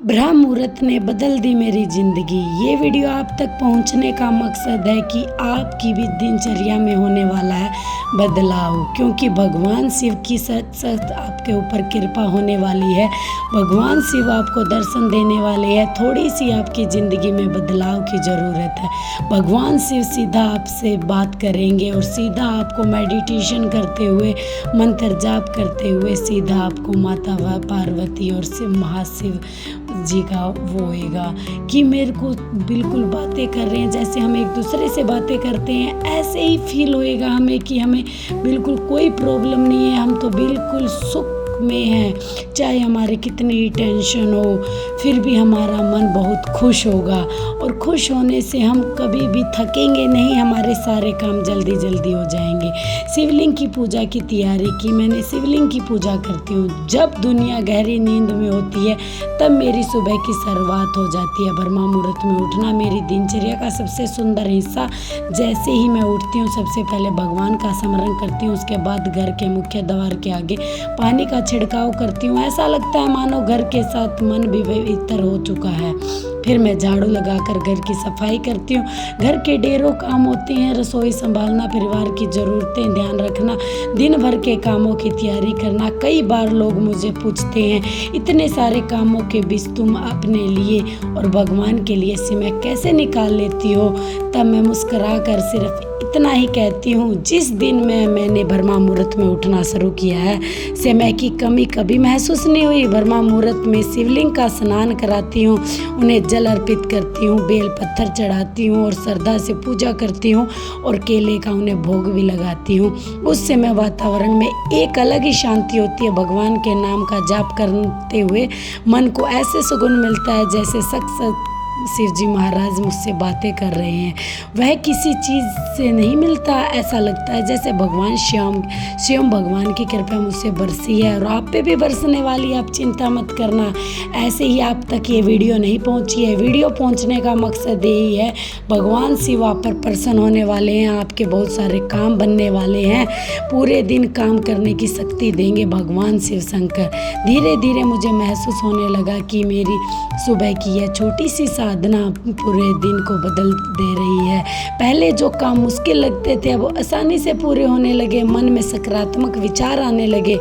ब्रह्म मुहूर्त ने बदल दी मेरी ज़िंदगी। ये वीडियो आप तक पहुंचने का मकसद है कि आपकी भी दिनचर्या में होने वाला है बदलाव, क्योंकि भगवान शिव की सख्त आपके ऊपर कृपा होने वाली है। भगवान शिव आपको दर्शन देने वाले हैं। थोड़ी सी आपकी ज़िंदगी में बदलाव की ज़रूरत है। भगवान शिव सीधा आपसे बात करेंगे और सीधा आपको मेडिटेशन करते हुए, मंत्र जाप करते हुए सीधा आपको माता पार्वती और शिव महाशिव जी का वो होएगा कि मेरे को बिल्कुल बातें कर रहे हैं, जैसे हम एक दूसरे से बातें करते हैं ऐसे ही फील होएगा हमें कि हमें बिल्कुल कोई प्रॉब्लम नहीं है, हम तो बिल्कुल सुख में हैं। चाहे हमारे कितनी ही टेंशन हो, फिर भी हमारा मन बहुत खुश होगा और खुश होने से हम कभी भी थकेंगे नहीं, हमारे सारे काम जल्दी जल्दी हो जाएंगे। शिवलिंग की पूजा की तैयारी की मैंने। शिवलिंग की पूजा करती हूँ। जब दुनिया गहरी नींद में होती है तब मेरी सुबह की शुरुआत हो जाती है। ब्रह्म मुहूर्त में उठना मेरी दिनचर्या का सबसे सुंदर हिस्सा। जैसे ही मैं उठती हूँ सबसे पहले भगवान का स्मरण करती हूँ, उसके बाद घर के मुख्य द्वार के आगे पानी का छिड़काव करती हूँ। ऐसा लगता है मानो घर के साथ मन भी पवित्र हो चुका है। फिर मैं झाड़ू लगाकर घर की सफाई करती हूँ। घर के ढेरों काम होते हैं, रसोई संभालना, परिवार की ज़रूरतें ध्यान रखना, दिन भर के कामों की तैयारी करना। कई बार लोग मुझे पूछते हैं, इतने सारे कामों के बीच तुम अपने लिए और भगवान के लिए समय कैसे निकाल लेती हो? तब मैं मुस्कुरा कर सिर्फ इतना ही कहती हूँ, जिस दिन मैंने ब्रह्म मुहूर्त में उठना शुरू किया है समय की कमी कभी महसूस नहीं हुई। ब्रह्म मुहूर्त में शिवलिंग का स्नान कराती हूँ, उन्हें जल अर्पित करती हूँ, बेल पत्थर चढ़ाती हूँ और श्रद्धा से पूजा करती हूँ और केले का उन्हें भोग भी लगाती हूँ। उस समय वातावरण में एक अलग ही शांति होती है। भगवान के नाम का जाप करते हुए मन को ऐसे सुकून मिलता है जैसे सख्त शिव जी महाराज मुझसे बातें कर रहे हैं। वह किसी चीज़ से नहीं मिलता, ऐसा लगता है जैसे भगवान स्वयं भगवान की कृपा मुझसे बरसी है और आप पे भी बरसने वाली है। आप चिंता मत करना। ऐसे ही आप तक ये वीडियो नहीं पहुंची है। वीडियो पहुंचने का मकसद यही है, भगवान शिव आप पर प्रसन्न होने वाले हैं, आपके बहुत सारे काम बनने वाले हैं, पूरे दिन काम करने की शक्ति देंगे भगवान शिव शंकर। धीरे धीरे मुझे महसूस होने लगा कि मेरी सुबह की यह छोटी सी साधना पूरे दिन को बदल दे रही है। पहले जो काम मुश्किल लगते थे अब आसानी से पूरे होने लगे। मन में सकारात्मक विचार आने लगे।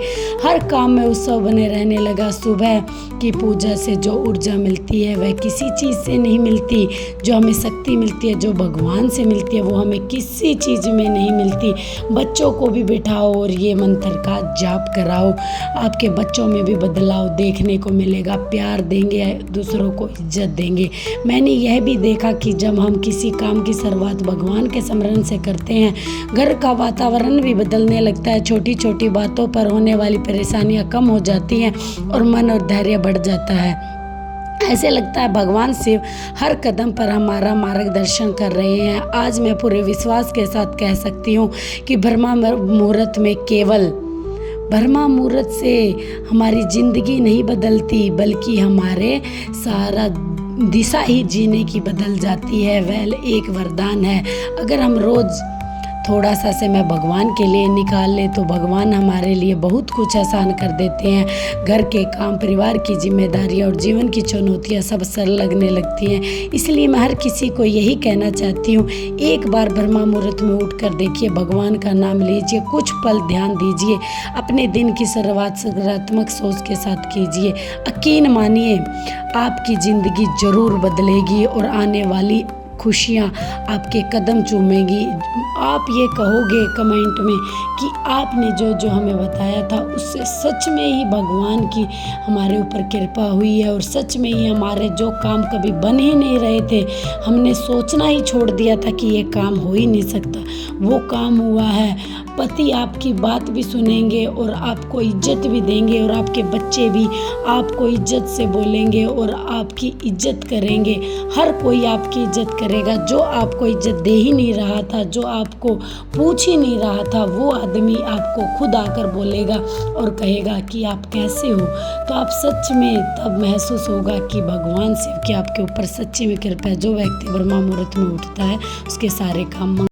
हर काम में उत्सव बने रहने लगा। सुबह की पूजा से जो ऊर्जा मिलती है वह किसी चीज़ से नहीं मिलती। जो हमें शक्ति मिलती है, जो भगवान से मिलती है, वो हमें किसी चीज़ में नहीं मिलती। बच्चों को भी बिठाओ और ये मंत्र का जाप कराओ, आपके बच्चों में भी बदलाव देखने को मिलेगा। प्यार देंगे, दूसरों को इज्जत देंगे। मैंने यह भी देखा कि जब हम किसी काम की शुरुआत भगवान के स्मरण से करते हैं, घर का वातावरण भी बदलने लगता है। छोटी छोटी बातों पर होने वाली परेशानियां कम हो जाती हैं और मन और धैर्य बढ़ जाता है। ऐसे लगता है भगवान शिव हर कदम पर हमारा मार्गदर्शन कर रहे हैं। आज मैं पूरे विश्वास के साथ कह सकती हूँ कि ब्रह्म मुहूर्त में केवल ब्रह्म मुहूर्त से हमारी ज़िंदगी नहीं बदलती, बल्कि हमारे सारा दिशा ही जीने की बदल जाती है। वह एक वरदान है। अगर हम रोज़ थोड़ा सा समय भगवान के लिए निकाल ले तो भगवान हमारे लिए बहुत कुछ आसान कर देते हैं। घर के काम, परिवार की जिम्मेदारियां और जीवन की चुनौतियां सब सरल लगने लगती हैं। इसलिए मैं हर किसी को यही कहना चाहती हूँ, एक बार ब्रह्म मुहूर्त में उठकर देखिए, भगवान का नाम लीजिए, कुछ पल ध्यान दीजिए, अपने दिन की शुरुआत सकारात्मक सोच के साथ कीजिए। यकीन मानिए आपकी ज़िंदगी ज़रूर बदलेगी और आने वाली खुशियाँ आपके कदम चूमेगी। आप ये कहोगे कमेंट में कि आपने जो हमें बताया था उससे सच में ही भगवान की हमारे ऊपर कृपा हुई है और सच में ही हमारे जो काम कभी बन ही नहीं रहे थे, हमने सोचना ही छोड़ दिया था कि ये काम हो ही नहीं सकता, वो काम हुआ है। पति आपकी बात भी सुनेंगे और आपको इज्जत भी देंगे और आपके बच्चे भी आपको इज्जत से बोलेंगे और आपकी इज्जत करेंगे। हर कोई आपकी इज्जत करेगा। जो आपको इज्जत दे ही नहीं रहा था, जो आपको पूछ ही नहीं रहा था, वो आदमी आपको खुद आकर बोलेगा और कहेगा कि आप कैसे हो। तो आप सच में तब महसूस होगा कि भगवान शिव की आपके ऊपर सच्ची में कृपा है। जो व्यक्ति ब्रह्म मुहूर्त में उठता है उसके सारे काम